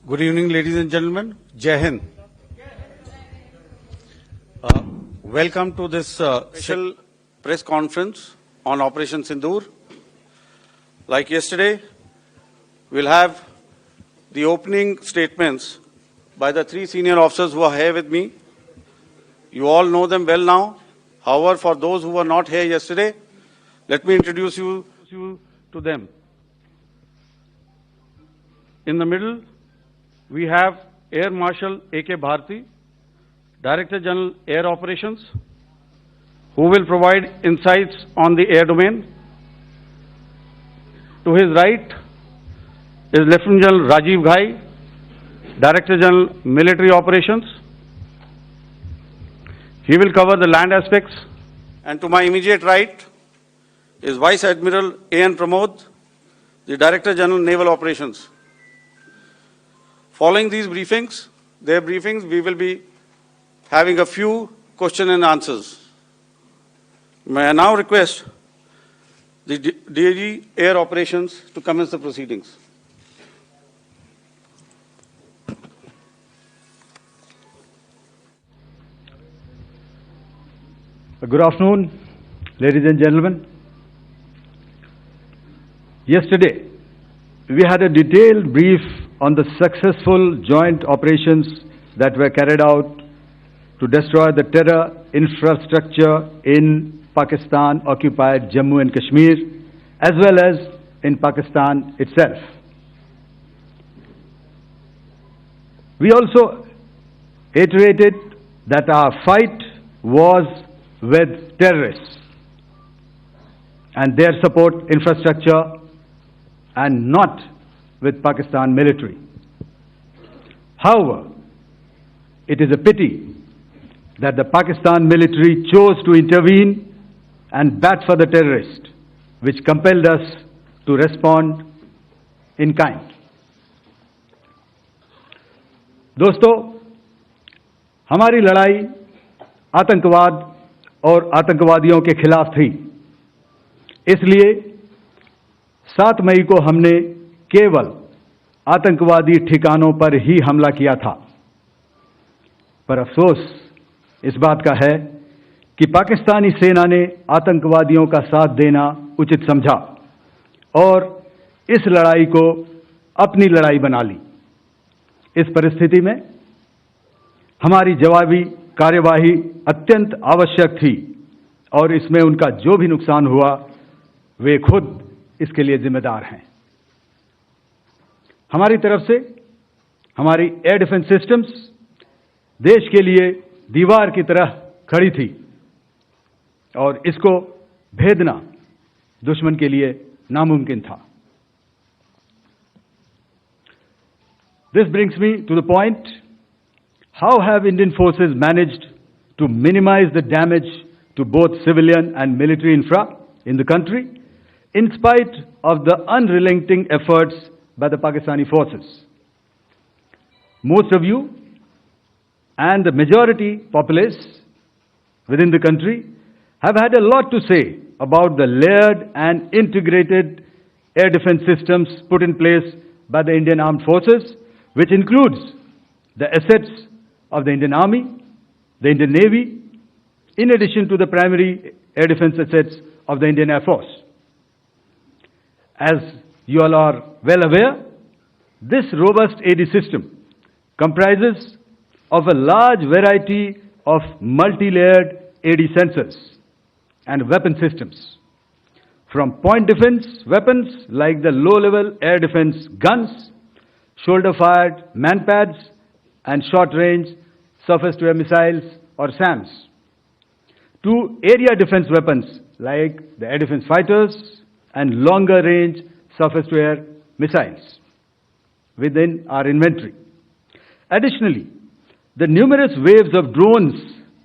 Good evening, ladies and gentlemen. Jai Hind. Welcome to this special press conference on Operation Sindoor. Like yesterday, we'll have the opening statements by the three senior officers who are here with me. You all know them well now. However, for those who were not here yesterday, let me introduce you to them. In the middle, we have Air Marshal A.K. Bharti, Director General Air Operations, who will provide insights on the air domain. To his right is Lieutenant General Rajiv Ghai, Director General Military Operations. He will cover the land aspects. And to my immediate right is Vice Admiral A.N. Pramod, the Director General Naval Operations. Following these briefings, we will be having a few question and answers. May I now request the DG Air Operations to commence the proceedings. Good afternoon, ladies and gentlemen. Yesterday, we had a detailed brief on the successful joint operations that were carried out to destroy the terror infrastructure in Pakistan-occupied Jammu and Kashmir, as well as in Pakistan itself. We also iterated that our fight was with terrorists and their support infrastructure and not with Pakistan military. However, it is a pity that the Pakistan military chose to intervene and bat for the terrorist, which compelled us to respond in kind. दोस्तों, हमारी लड़ाई आतंकवाद और आतंकवादियों के खिलाफ थी। इसलिए 7 मई को हमने केवल आतंकवादी ठिकानों पर ही हमला किया था। पर अफसोस इस बात का है कि पाकिस्तानी सेना ने आतंकवादियों का साथ देना उचित समझा और इस लड़ाई को अपनी लड़ाई बना ली। इस परिस्थिति में हमारी जवाबी कार्यवाही अत्यंत आवश्यक थी और इसमें उनका जो भी नुकसान हुआ, वे खुद इसके लिए जिम्मेदार हैं। हमारी तरफ से हमारी एयर डिफेंस सिस्टम्स देश के लिए दीवार की तरह खड़ी थी और इसको भेदना दुश्मन के लिए नामुमकिन था। This brings me to the point, how have Indian forces managed to minimize the damage to both civilian and military infra in the country, in spite of the unrelenting efforts by the Pakistani forces? Most of you and the majority populace within the country have had a lot to say about the layered and integrated air defense systems put in place by the Indian Armed Forces, which includes the assets of the Indian Army, the Indian Navy, in addition to the primary air defense assets of the Indian Air Force. As you all are well aware, this robust AD system comprises of a large variety of multi-layered AD sensors and weapon systems, from point defense weapons like the low-level air defense guns, shoulder-fired manpads, and short-range surface-to-air missiles or SAMs, to area defense weapons like the air defense fighters and longer-range surface-to-air missiles within our inventory. Additionally, the numerous waves of drones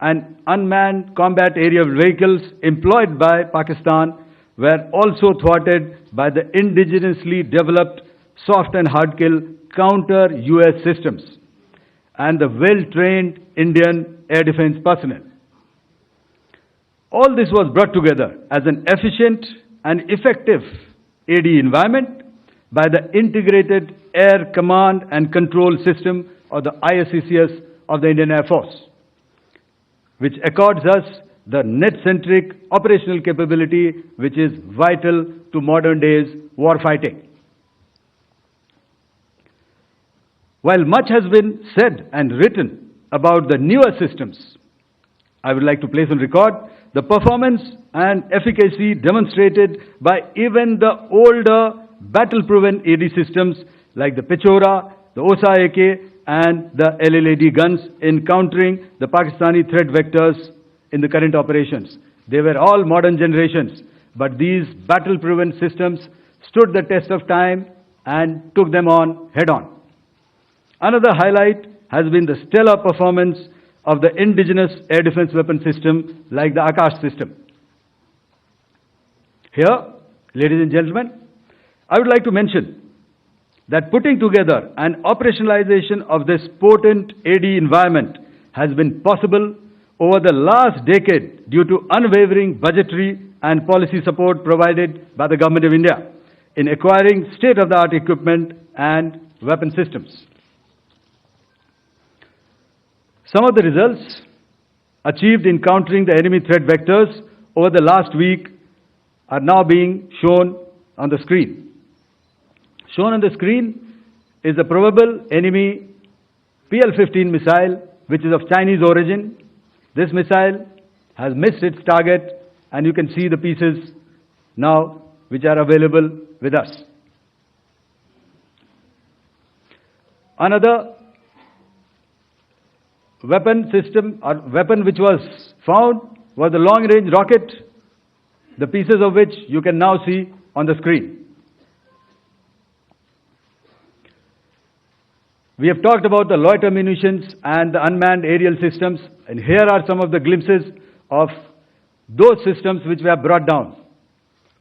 and unmanned combat aerial vehicles employed by Pakistan were also thwarted by the indigenously developed soft and hard kill counter-US systems and the well-trained Indian air defense personnel. All this was brought together as an efficient and effective AD environment by the Integrated Air Command and Control System, or the ISCCS of the Indian Air Force, which accords us the net-centric operational capability which is vital to modern days warfighting. While much has been said and written about the newer systems, I would like to place on record the performance and efficacy demonstrated by even the older battle-proven AD systems like the Pechora, the OSA AK, and the LLAD guns in countering the Pakistani threat vectors in the current operations. They were all modern generations, but these battle-proven systems stood the test of time and took them on head-on. Another highlight has been the stellar performance of the indigenous air defense weapon system like the Akash system. Here, ladies and gentlemen, I would like to mention that putting together and operationalization of this potent AD environment has been possible over the last decade due to unwavering budgetary and policy support provided by the Government of India in acquiring state-of-the-art equipment and weapon systems. Some of the results achieved in countering the enemy threat vectors over the last week are now being shown on the screen. Shown on the screen is the probable enemy PL-15 missile, which is of Chinese origin. This missile has missed its target, and you can see the pieces now which are available with us. Another weapon system or weapon which was found was the long-range rocket, the pieces of which you can now see on the screen. We have talked about the loiter munitions and the unmanned aerial systems, and here are some of the glimpses of those systems which we have brought down.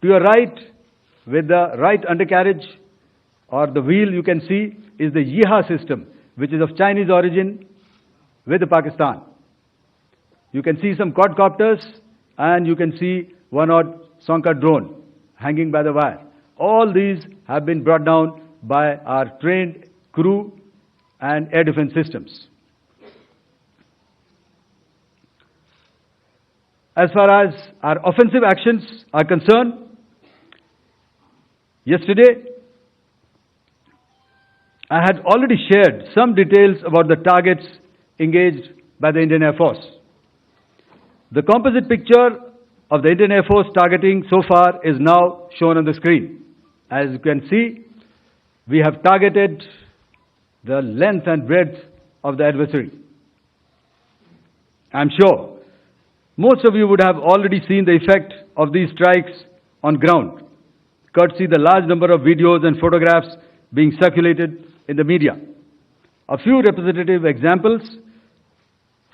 To your right, with the right undercarriage or the wheel, you can see is the Yeeha system, which is of Chinese origin with Pakistan. You can see some quadcopters, and you can see one odd Sonka drone hanging by the wire. All these have been brought down by our trained crew and air defense systems. As far as our offensive actions are concerned, yesterday I had already shared some details about the targets engaged by the Indian Air Force. The composite picture of the Indian Air Force targeting so far is now shown on the screen. As you can see, we have targeted the length and breadth of the adversary. I'm sure most of you would have already seen the effect of these strikes on ground, courtesy the large number of videos and photographs being circulated in the media. A few representative examples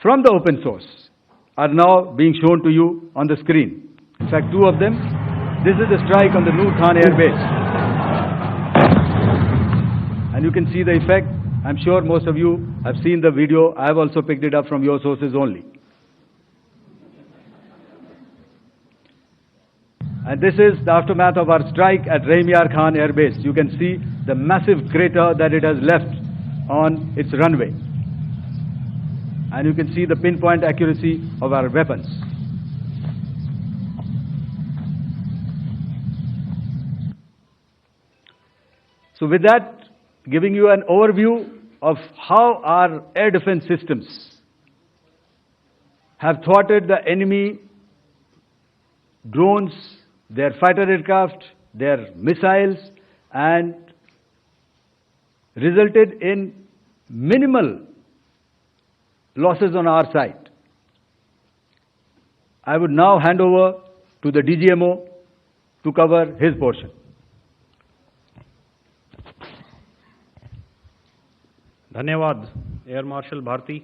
from the open source are now being shown to you on the screen. In fact, two of them. This is the strike on the Noor Khan Air Base. And you can see the effect. I'm sure most of you have seen the video. I have also picked it up from your sources only. And this is the aftermath of our strike at Rahim Khan Air Base. You can see the massive crater that it has left on its runway. And you can see the pinpoint accuracy of our weapons. So with that, giving you an overview of how our air defense systems have thwarted the enemy drones, their fighter aircraft, their missiles, and resulted in minimal losses on our side. I would now hand over to the DGMO to cover his portion. धन्यवाद air marshal Bharti.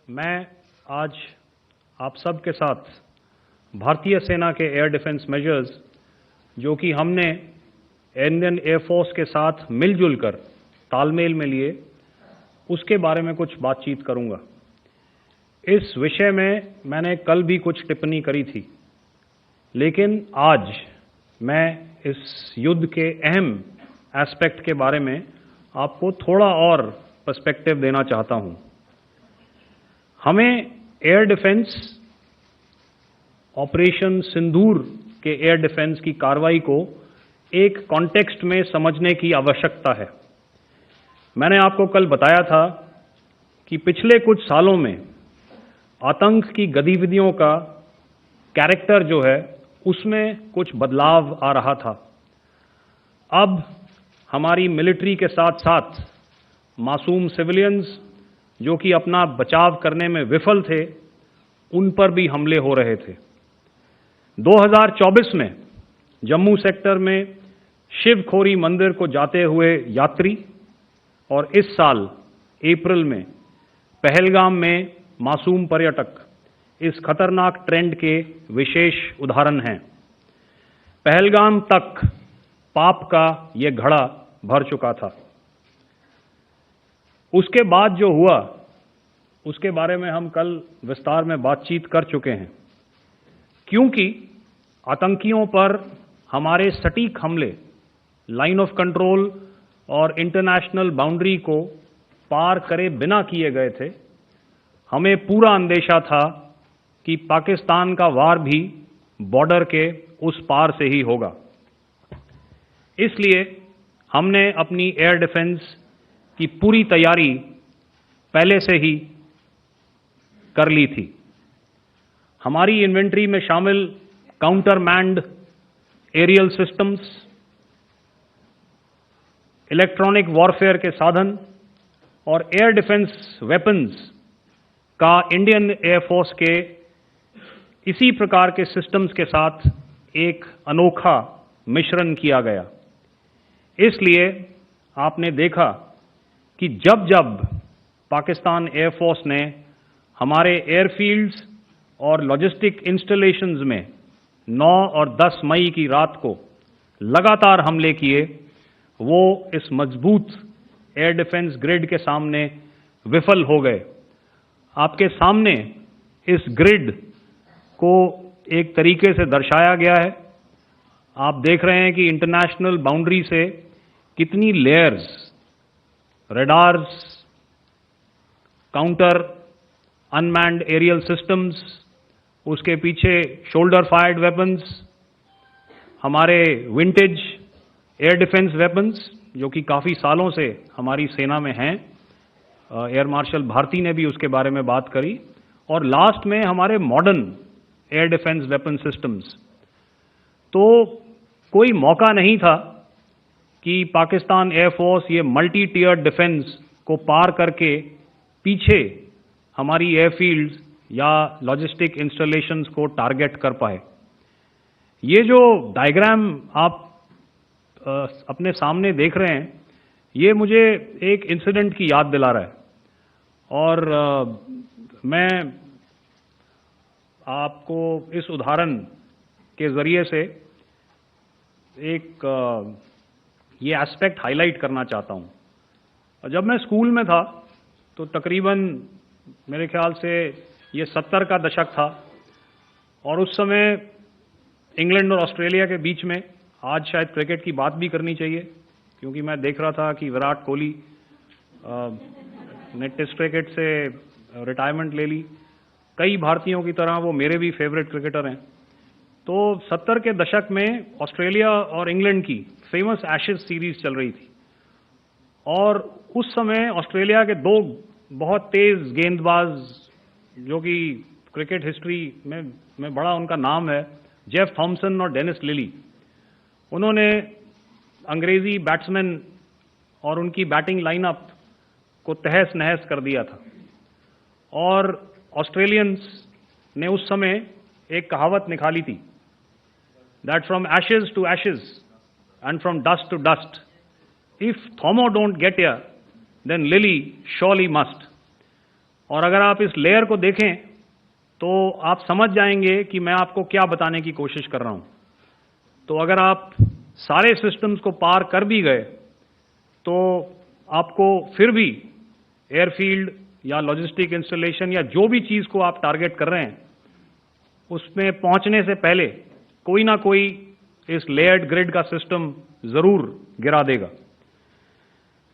मैं आज आप सब के साथ भारतीय सेना के एयर डिफेंस मेजर्स जो कि हमने इंडियन एयरफोर्स के साथ मिलजुल कर तालमेल में लिए, उसके बारे में कुछ बातचीत करूंगा। इस विषय में मैंने कल भी कुछ टिप्पणी करी थी, लेकिन आज मैं इस युद्ध के अहम एस्पेक्ट के बारे में आपको थोड़ा और पर्सपेक्टिव देना चाहता हूं। हमें एयर डिफेंस, ऑपरेशन सिंदूर के एयर डिफेंस की कार्रवाई को एक कॉन्टेक्स्ट में समझने की आवश्यकता है। मैंने आपको कल बताया था कि पिछले कुछ सालों में आतंक की गतिविधियों का कैरेक्टर जो है उसमें कुछ बदलाव आ रहा था। अब हमारी मिलिट्री के साथ साथ मासूम सिविलियंस जो कि अपना बचाव करने में विफल थे, उन पर भी हमले हो रहे थे। 2024 में जम्मू सेक्टर में शिवखोरी मंदिर को जाते हुए यात्री और इस साल अप्रैल में पहलगाम में मासूम पर्यटक इस खतरनाक ट्रेंड के विशेष उदाहरण हैं। पहलगाम तक पाप का ये घड़ा भर चुका था। उसके बाद जो हुआ उसके बारे में हम कल विस्तार में बातचीत कर चुके हैं। क्योंकि आतंकियों पर हमारे सटीक हमले लाइन ऑफ कंट्रोल और इंटरनेशनल बाउंड्री को पार करे बिना किए गए थे, हमें पूरा अंदेशा था कि पाकिस्तान का वार भी बॉर्डर के उस पार से ही होगा। इसलिए हमने अपनी एयर डिफेंस की पूरी तैयारी पहले से ही कर ली थी। हमारी इन्वेंट्री में शामिल counter manned aerial systems, electronic warfare के साधन और एयर डिफेंस वेपन्स का इंडियन एयरफोर्स के इसी प्रकार के सिस्टम्स के साथ एक अनोखा मिश्रण किया गया। इसलिए आपने देखा कि जब जब पाकिस्तान एयरफोर्स ने हमारे एयरफील्ड्स और लॉजिस्टिक इंस्टॉलेशंस में 9 और 10 मई की रात को लगातार हमले किए, वो इस मजबूत एयर डिफेंस ग्रिड के सामने विफल हो गए। आपके सामने इस ग्रिड को एक तरीके से दर्शाया गया है। आप देख रहे हैं कि इंटरनेशनल बाउंड्री से कितनी layers, radars, counter unmanned aerial systems, उसके पीछे शोल्डर फायर्ड वेपन्स, हमारे विंटेज एयर डिफेंस वेपन्स जो कि काफ़ी सालों से हमारी सेना में हैं। एयर मार्शल भारती ने भी उसके बारे में बात करी। और लास्ट में हमारे modern air defence weapon systems. तो कोई मौका नहीं था कि पाकिस्तान एयरफोर्स ये मल्टी टियर डिफेंस को पार करके पीछे हमारी एयरफील्ड्स या लॉजिस्टिक इंस्टॉलेशंस को टारगेट कर पाए। ये जो डायग्राम आप अपने सामने देख रहे हैं, ये मुझे एक इंसिडेंट की याद दिला रहा है। और मैं आपको इस उदाहरण के ज़रिए से एक ये एस्पेक्ट हाईलाइट करना चाहता हूँ। जब मैं स्कूल में था तो तकरीबन मेरे ख्याल से ये 70 का दशक था और उस समय इंग्लैंड और ऑस्ट्रेलिया के बीच में, आज शायद क्रिकेट की बात भी करनी चाहिए क्योंकि मैं देख रहा था कि विराट कोहली ने टेस्ट क्रिकेट से रिटायरमेंट ले ली। कई भारतीयों की तरह वो मेरे भी फेवरेट क्रिकेटर हैं। तो 70 के दशक में ऑस्ट्रेलिया और इंग्लैंड की फेमस एशेज सीरीज चल रही थी और उस समय ऑस्ट्रेलिया के 2 बहुत तेज गेंदबाज जो कि क्रिकेट हिस्ट्री में बड़ा उनका नाम है, जेफ थॉमसन और डेनिस लिली, उन्होंने अंग्रेजी बैट्समैन और उनकी बैटिंग लाइनअप को तहस नहस कर दिया था। और ऑस्ट्रेलियंस ने उस समय एक कहावत निकाली थी, that from ashes to ashes and from dust to dust, if Thommo don't get here then Lillee surely must. और अगर आप इस लेयर को देखें तो आप समझ जाएंगे कि मैं आपको क्या बताने की कोशिश कर रहा हूं। तो अगर आप सारे सिस्टम्स को पार कर भी गए तो आपको फिर भी एयरफील्ड या लॉजिस्टिक इंस्टॉलेशन या जो भी चीज़ को आप टारगेट कर रहे हैं उसमें पहुंचने से पहले कोई ना कोई इस लेयर्ड ग्रिड का सिस्टम ज़रूर गिरा देगा।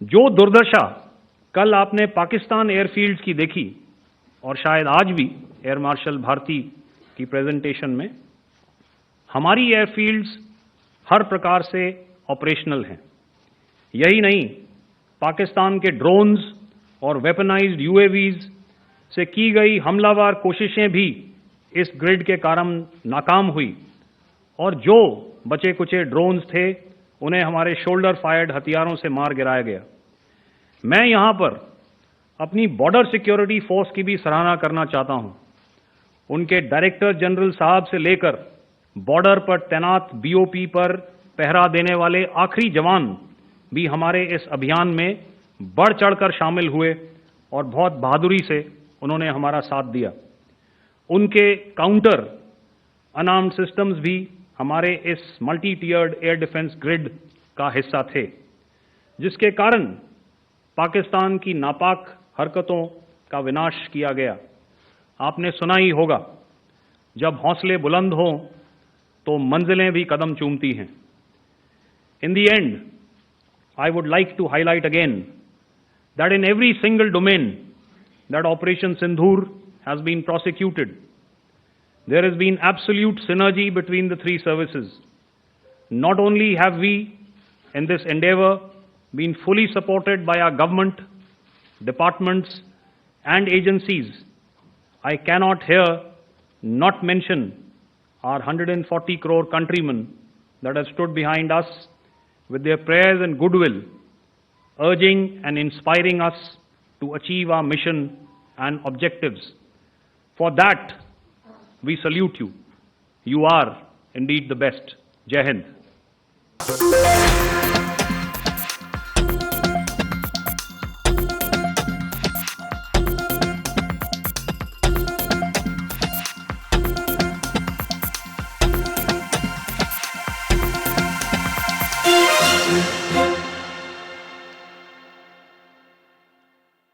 जो दुर्दशा कल आपने पाकिस्तान एयरफील्ड्स की देखी और शायद आज भी एयर मार्शल भारती की प्रेजेंटेशन में, हमारी एयरफील्ड्स हर प्रकार से ऑपरेशनल हैं। यही नहीं, पाकिस्तान के ड्रोन्स और वेपनाइज्ड यूएवीज से की गई हमलावर कोशिशें भी इस ग्रिड के कारण नाकाम हुई और जो बचे कुचे ड्रोन्स थे उन्हें हमारे शोल्डर फायर्ड हथियारों से मार गिराया गया। मैं यहां पर अपनी बॉर्डर सिक्योरिटी फोर्स की भी सराहना करना चाहता हूं। उनके डायरेक्टर जनरल साहब से लेकर बॉर्डर पर तैनात बीओपी पर पहरा देने वाले आखिरी जवान भी हमारे इस अभियान में बढ़ चढ़कर शामिल हुए और बहुत बहादुरी से उन्होंने हमारा साथ दिया। उनके काउंटर अनार्म्ड सिस्टम्स भी हमारे इस मल्टी टियर्ड एयर डिफेंस ग्रिड का हिस्सा थे, जिसके कारण पाकिस्तान की नापाक हरकतों का विनाश किया गया। आपने सुना ही होगा, जब हौसले बुलंद हों तो मंजिलें भी कदम चूमती हैं। In the end, I would like to highlight again that in every single domain that Operation Sindoor has been prosecuted, there has been absolute synergy between the three services. Not only have we, in this endeavor, been fully supported by our government, departments, and agencies, I cannot here not mention our 140 crore countrymen that have stood behind us with their prayers and goodwill, urging and inspiring us to achieve our mission and objectives. For that, we salute you. You are indeed the best. Jai Hind.